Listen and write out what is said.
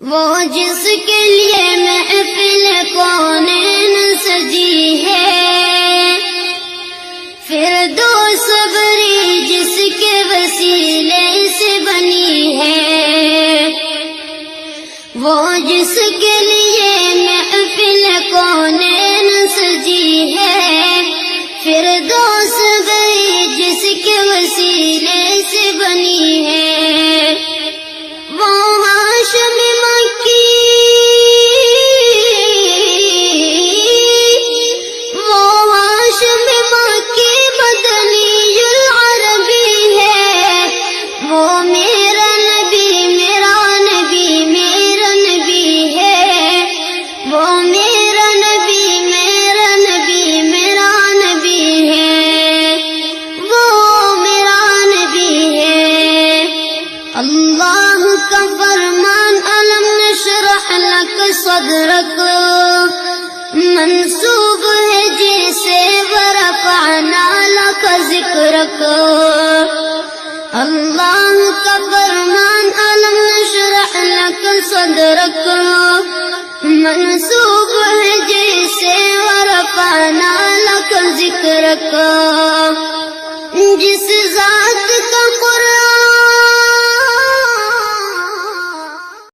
وہ جس کے لیے محفل کونین سجی ہے، فردوس بری جس کے وسیلے سے بنی ہے، وہ جس کے لیے محفل کونین سجی ہے، فردوس بری جس کے وسیلے سے بنی ہے، وہ ہاشم مکی، وہ ہاشم مکی مدنی العربی ہے، وہ میرا نبی میرا نبی میرا نبی ہے، وہ میرا نبی میرا نبی میرا نبی ہے، وہ میرا نبی ہے۔ اللہ کا فرمان علم نشرح لک صدرک منسوب ہے جیسے ورفعنا لک ذکرک۔ اللہ کا فرمان علم نشرح لک صدرک منسوب ہے جیسے ورفعنا لک ذکرک۔ جس ذات کا